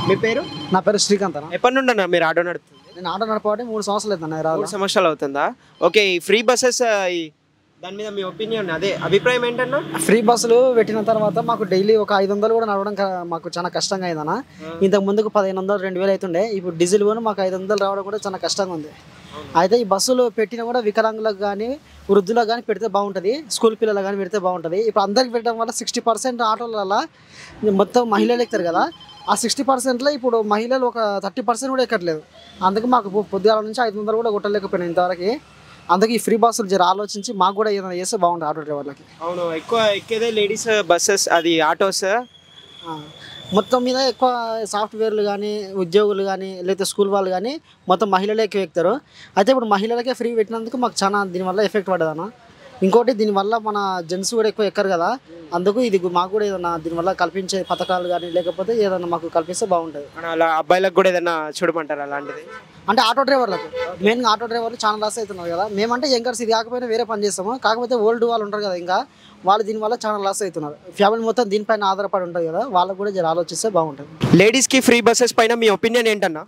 మీ పేరు? నా పేరు శ్రీకాంత్ అన్న. ఎప్పటి నుండి అన్న మీరు ఆటో నడుపుతుంది? నేను ఆటో నడపబట్టి 3 సంవత్సరాలు అవుతుంది. 3 సంవత్సరాలు అవుతుందా? ఓకే, ఈ ఫ్రీ బస్సెస్ దాని మీద మీ ఒపీనియన్, అదే అభిప్రాయం ఏంటన్నా? ఫ్రీ బస్సులు పెట్టిన తర్వాత మాకు డైలీ ఒక 500 కూడా నడవడం మాకు చాలా కష్టంగా అయిందన్న. ఇంతకు ముందుకు 1500 2000 అవుతుండే. ఇప్పుడు డీజిల్ కూడా మాకు 500 రావడం కూడా చాలా కష్టంగా ఉంది. అయితే ఈ బస్సులు పెట్టినా కూడా వికలాంగులకు కానీ వృద్ధులకు కానీ పెడితే బాగుంటుంది, స్కూల్ పిల్లలకు కానీ పెడితే బాగుంటుంది. ఇప్పుడు అందరికి పెట్టడం వల్ల 60% ఆటోల మొత్తం మహిళలు ఎక్కుతారు కదా, ఆ 60%లో ఇప్పుడు మహిళలు ఒక 30% కూడా ఎక్కట్లేదు. అందుకే మాకు పొద్దుగాల నుంచి 500 కూడా కొట్టలేకపోయినాయి ఇంతవరకు. అందుకే ఈ ఫ్రీ బస్సులు జర ఆలోచించి మాకు కూడా ఏదైనా చేస్తే బాగుంటుంది ఆటో డ్రైవర్లకి. అవును, ఎక్కువ ఎక్కేదే లేడీస్ బస్సెస్, అది ఆటోస్. మొత్తం మీద ఎక్కువ సాఫ్ట్వేర్లు కానీ ఉద్యోగులు కానీ లేకపోతే స్కూల్ వాళ్ళు కానీ మొత్తం మహిళలే ఎక్కువ ఎక్కుతారు. అయితే ఇప్పుడు మహిళలకే ఫ్రీ పెట్టినందుకు మాకు చాలా దీనివల్ల ఎఫెక్ట్ పడ్డదన్న. ఇంకోటి దీనివల్ల మన జెంట్స్ కూడా ఎక్కువ ఎక్కరు కదా, అందుకు ఇది మాకు కూడా ఏదైనా దీనివల్ల కల్పించే పథకాలు కానీ లేకపోతే ఏదైనా మాకు కల్పిస్తే బాగుంటుంది. అలా అబ్బాయిలకు కూడా ఏదైనా చూడమంటారు అలాంటిది? అంటే ఆటో డ్రైవర్లకు మెయిన్గా ఆటో డ్రైవర్లు చాలా లాస్ అవుతున్నారు కదా. మేమంటే యంగర్స్ ఇది కాకపోయినా వేరే పని చేస్తాము, కాకపోతే ఓల్డ్ వాళ్ళు ఉంటారు కదా ఇంకా వాళ్ళు దీనివల్ల చాలా లాస్ అవుతున్నారు. ఫ్యామిలీ మొత్తం దీనిపైన ఆధారపడి ఉంటుంది కదా, వాళ్ళకు కూడా జర ఆలోచిస్తే బాగుంటుంది. లేడీస్కి ఫ్రీ బస్సెస్ పైన మీ ఒపీనియన్ ఏంటన్నా?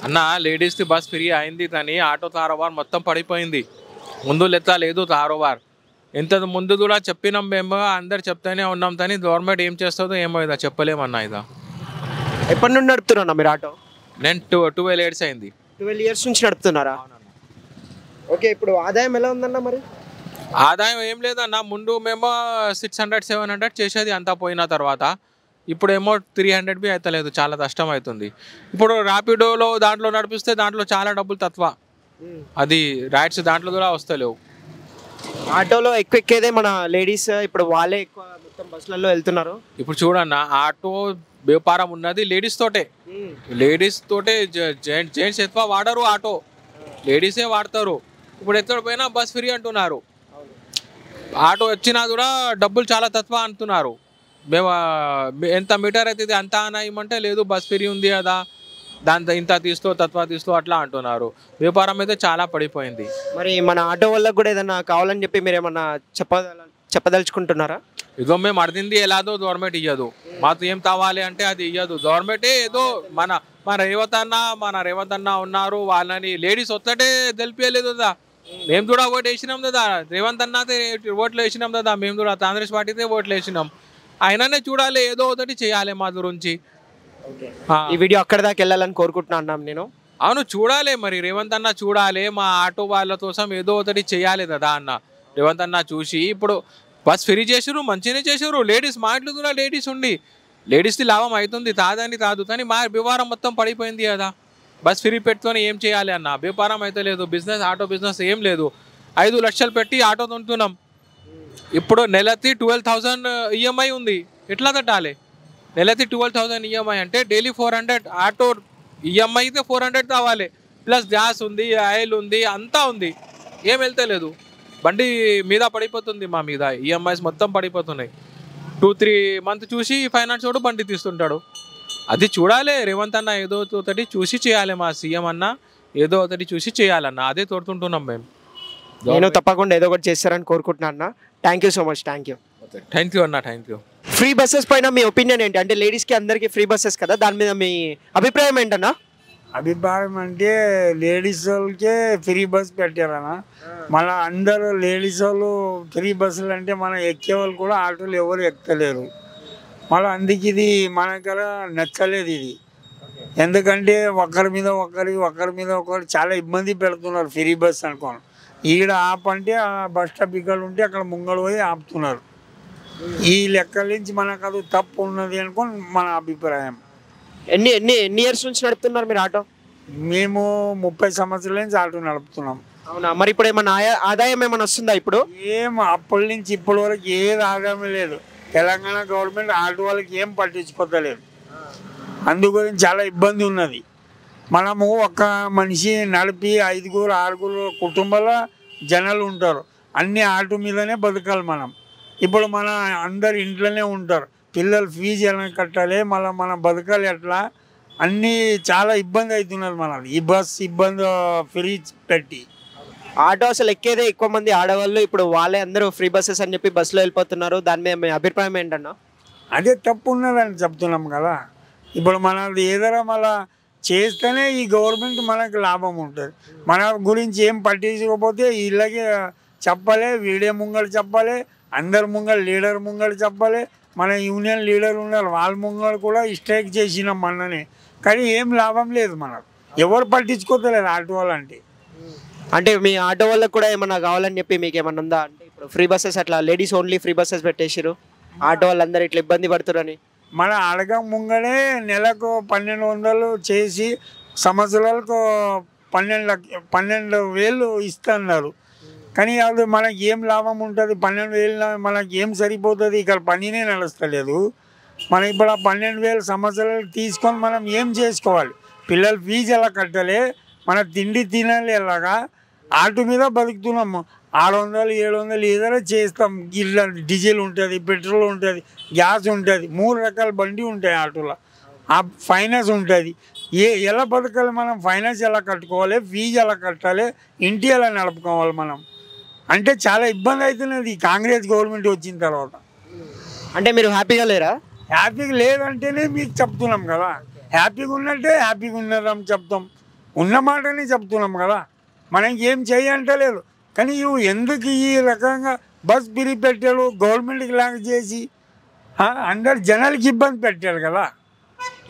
అన్న, లేడీస్కి బస్ ఫ్రీ అయింది కానీ ఆటో కారోబార్ మొత్తం పడిపోయింది. ముందు లెక్క లేదు కారోబార్. ఇంత ముందు కూడా చెప్పినాం మేము, అందరు చెప్తానే ఉన్నాం కానీ గవర్నమెంట్ ఏం చేస్తుందో ఏమో ఇదా చెప్పలేమన్నా. ఇదా ఎప్పటి నుండి నడుపుతున్నా మీరు ఆటో? నేను 12 years అయింది. 12 years నుంచి నడుపుతున్నారా? ఓకే, ఇప్పుడు ఆదాయం ఎలా ఉందన్న మరి? ఆదాయం ఏం లేదన్న, ముందు మేము 600 700 చేసేది అంతా పోయిన తర్వాత. ఇప్పుడేమో 300 బి అవుతలేదు, చాలా కష్టం అవుతుంది. ఇప్పుడు ర్యాపిడోలో దాంట్లో నడిపిస్తే దాంట్లో చాలా డబ్బులు తక్కువ, అది రైడ్స్ దాంట్లో కూడా వస్తలేవు. ఆటోలో ఎక్కువ ఎక్కేదే మన లేడీస్, ఇప్పుడు వాళ్ళే ఎక్కువ మొత్తం బస్సులలో వెళ్తున్నారు. ఇప్పుడు చూడన్న, ఆటో వ్యాపారం ఉన్నది లేడీస్ తోటే. లేడీస్ తోటే జెంట్స్ ఎక్కువ వాడరు ఆటో, లేడీసే వాడతారు. ఇప్పుడు ఎక్కడ పోయినా బస్ ఫ్రీ అంటున్నారు. ఆటో వచ్చినా కూడా డబ్బులు చాలా తక్కువ అంటున్నారు. మేము ఎంత మీటర్ అవుతుంది అంత అని ఇవ్వమంటే లేదు బస్ ఫ్రీ ఉంది కదా, దాంతో ఇంత తీస్తూ తత్వ తీస్తూ అట్లా అంటున్నారు. వ్యాపారం అయితే చాలా పడిపోయింది. మరి మన ఆటో వాళ్ళకి కూడా ఏదన్నా కావాలని చెప్పి మీరు ఏమన్నా చెప్పదలుచుకుంటున్నారా? ఇదో మేము అడిగింది ఎలాదో గవర్నమెంట్ ఇవ్వదు, మాకు ఏం కావాలి అంటే అది ఇవ్వదు గవర్నమెంటే. ఏదో మన రేవంత్ అన్న ఉన్నారు, వాళ్ళని లేడీస్ ఒక్కటే తెలిపలేదు కదా. మేము కూడా ఓటు వేసినాం కదా, రేవంత్ అన్నతే ఓట్లు వేసినాం కదా, మేము కూడా కాంగ్రెస్ పార్టీతే ఓట్లు వేసినాం. ఆయననే చూడాలి, ఏదో ఒకటి చేయాలి మా గురించి. ఈ వీడియో అక్కడ దాకా వెళ్ళాలని కోరుకుంటున్నాను నేను. అవును, చూడాలి మరి రేవంత్ అన్న చూడాలి, మా ఆటో వాళ్ళ కోసం ఏదో ఒకటి చేయాలి కదా అన్న. రేవంత్ అన్న చూసి ఇప్పుడు బస్ ఫ్రీ చేసారు, మంచిగానే చేసారు. లేడీస్ మా ఇంట్లో కూడా లేడీస్ ఉండి లేడీస్ది లాభం అవుతుంది, తాదని కాదు, కానీ మా వ్యాపారం మొత్తం పడిపోయింది కదా. బస్ ఫ్రీ పెట్టుకొని ఏం చేయాలి అన్న, వ్యాపారం అయితే లేదు, బిజినెస్ ఆటో బిజినెస్ ఏం లేదు. 5 లక్షలు పెట్టి ఆటో కొంటున్నాం, ఇప్పుడు నెలకి 12,000 ఈఎంఐ ఉంది. ఎట్లా కట్టాలి? నెలకి 12,000 ఈఎంఐ అంటే డైలీ 400 ఆటో ఈఎంఐ అయితే 400 కావాలి, ప్లస్ గ్యాస్ ఉంది, ఆయిల్ ఉంది, అంతా ఉంది. ఏం వెళ్తలేదు, బండి మీద పడిపోతుంది. మా మీద ఈఎంఐస్ మొత్తం పడిపోతున్నాయి. 2-3 months చూసి ఫైనాన్స్ వాడు బండి తీస్తుంటాడు. అది చూడాలి రేవంత్ అన్న, ఏదో ఒకటి చూసి చేయాలి. మా సీఎం అన్న ఏదో ఒకటి చూసి చేయాలన్న, అదే తోడుతుంటున్నాం మేము. నేను తప్పకుండా ఏదో ఒకటి చేస్తారని కోరుకుంటున్నాను అన్న. Thank you so much. Thank you అన్న, థ్యాంక్ యూ. ఫ్రీ బస్సెస్ పైన మీ ఒపీనియన్ ఏంటి? అంటే లేడీస్కి అందరికీ ఫ్రీ బస్సెస్ కదా, దాని మీద మీ అభిప్రాయం ఏంటన్నా? అభిప్రాయం అంటే లేడీస్ వాళ్ళకే ఫ్రీ బస్ పెట్టారన్న. మళ్ళీ అందరూ లేడీస్ వాళ్ళు ఫ్రీ బస్సులు అంటే మనం ఎక్కే వాళ్ళు కూడా ఆటోలు ఎవరు ఎక్కలేరు. మళ్ళీ అందుకు ఇది మనకర నచ్చలేదు ఇది. ఎందుకంటే ఒకరి మీద ఒకరు చాలా ఇబ్బంది పెడుతున్నారు ఫ్రీ బస్ అనుకోండి. ఈడ ఆపంటే ఆ బస్ స్టాప్ ఇక్కడ ఉంటే అక్కడ ముంగడు పోయి ఆపుతున్నారు. ఈ లెక్కల నుంచి మనకు అది తప్పు ఉన్నది అనుకోని మన అభిప్రాయం. ఎన్ని ఎన్ని ఎన్ని ఇయర్స్ నుంచి నడుపుతున్నారు మీరు ఆటో? మేము 30 సంవత్సరాల నుంచి ఆటో నడుపుతున్నాం. అవునా? మరి ఇప్పుడు ఏమన్నా ఆదాయం ఏమైనా వస్తుందా? ఇప్పుడు ఏం అప్పటి నుంచి ఇప్పటి వరకు ఏది ఆదాయం లేదు. తెలంగాణ గవర్నమెంట్ ఆటో వాళ్ళకి ఏం పట్టించుకోలేదు. అందు గురించి చాలా ఇబ్బంది ఉన్నది. మనము ఒక మనిషి నడిపి 5-6 కుటుంబాల జనాలు ఉంటారు, అన్ని ఆటో మీదనే బతకాలి మనం. ఇప్పుడు మన అందరు ఇంట్లోనే ఉంటారు, పిల్లలు ఫీజు ఎలా కట్టాలి, మళ్ళీ మన బతకాలి ఎట్లా, అన్నీ చాలా ఇబ్బంది అవుతున్నది మనది ఈ బస్ ఇబ్బంది ఫ్రీ పెట్టి. ఆటో అసలు ఎక్కేదే ఎక్కువ మంది ఆడవాళ్ళు, ఇప్పుడు వాళ్ళే అందరూ ఫ్రీ బస్సెస్ అని చెప్పి బస్సులో వెళ్ళిపోతున్నారు. దాని మీద మీ అభిప్రాయం ఏంటన్నా? అదే తప్పు ఉన్నదని చెప్తున్నాం కదా. ఇప్పుడు మనది ఏదైనా మళ్ళా చేస్తేనే ఈ గవర్నమెంట్ మనకు లాభం ఉంటుంది. మన గురించి ఏం పట్టించకపోతే వీళ్ళకి చెప్పాలి, వీడియో ముంగడు చెప్పాలి, అందరి ముంగడు లీడర్ ముంగడు చెప్పాలి, మన యూనియన్ లీడర్ ఉన్నారు వాళ్ళ ముంగడు కూడా స్ట్రైక్ చేసినాం మొన్ననే. కానీ ఏం లాభం లేదు మనకు, ఎవరు పట్టించుకోతలేదు ఆటో వాళ్ళంటే. అంటే మీ ఆటో వాళ్ళకి కూడా ఏమన్నా కావాలని చెప్పి మీకు ఏమన్నా ఉందా? అంటే ఇప్పుడు ఫ్రీ బస్సెస్ అట్లా లేడీస్ ఓన్లీ ఫ్రీ బస్సెస్ పెట్టేసారు, ఆటో వాళ్ళందరూ ఇట్లా ఇబ్బంది పడుతున్నారని. మన అడగ ముంగనే నెలకు 1200 చేసి సంవత్సరాలకు 12,000 ఇస్తున్నారు. కానీ అది మనకి ఏం లాభం ఉంటుంది? 12,000 మనకి ఏం సరిపోతుంది? ఇక్కడ పనినే నడుస్తలేదు. మనం ఇప్పుడు ఆ 12,000 సంవత్సరాలు తీసుకొని మనం ఏం చేసుకోవాలి? పిల్లల ఫీజు ఎలా కట్టాలి, మన తిండి తినాలి, ఎలాగా ఆటో మీద బతుకుతున్నాము. 600, 700 ఏదైనా చేస్తాం. ఇట్లా డీజిల్ ఉంటుంది, పెట్రోల్ ఉంటుంది, గ్యాస్ ఉంటుంది, 3 రకాల బండి ఉంటాయి ఆటోలో. ఆ ఫైనాన్స్ ఉంటుంది. ఎలా బతకాలి మనం? ఫైనాన్స్ ఎలా కట్టుకోవాలి, ఫీజు ఎలా కట్టాలి, ఇంటి ఎలా నడుపుకోవాలి మనం అంటే చాలా ఇబ్బంది అవుతున్నది ఈ కాంగ్రెస్ గవర్నమెంట్ వచ్చిన తర్వాత. అంటే మీరు హ్యాపీగా లేరా? హ్యాపీగా లేదంటేనే మీకు చెప్తున్నాం కదా. హ్యాపీగా ఉన్నట్టే హ్యాపీగా ఉన్నదని చెప్తాం, ఉన్న మాటనే చెప్తున్నాం కదా. మనం ఏం చేయంటలేదు. కానీ ఇవి ఎందుకు ఈ రకంగా బస్ ఫ్రీ పెట్టారు, గవర్నమెంట్కి లాగా చేసి అందరు జనాలకి ఇబ్బంది పెట్టారు కదా.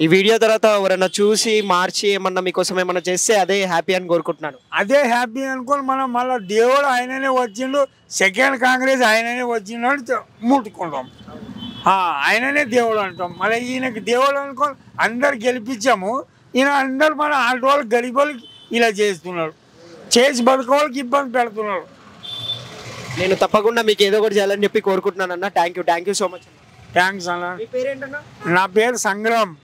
ఈ వీడియో తర్వాత ఎవరైనా చూసి మార్చి ఏమన్నా మీకోసం ఏమన్నా చేస్తే అదే హ్యాపీ అని కోరుకుంటున్నాను. అదే హ్యాపీ అనుకోని మనం మళ్ళీ దేవుడు ఆయననే వచ్చిండు, సెకండ్ కాంగ్రెస్ ఆయననే వచ్చిండు అని ముట్టుకుంటాం. ఆయననే దేవుడు అంటాం. మళ్ళీ ఈయనకి దేవుడు అనుకోని అందరు గెలిపించాము. ఈయన అందరు మన ఆటో వాళ్ళకి గరీబ్ వాళ్ళకి ఇలా చేస్తున్నారు, చేసి బతుకోవాళ్ళకి ఇబ్బంది పెడుతున్నారు. నేను తప్పకుండా మీకు ఏదో ఒకటి చేయాలని చెప్పి కోరుకుంటున్నాను అన్న. Thank you so much. Thanks అన్న. మీ పేరేంటన్నా? నా పేరు సంగ్రామ్.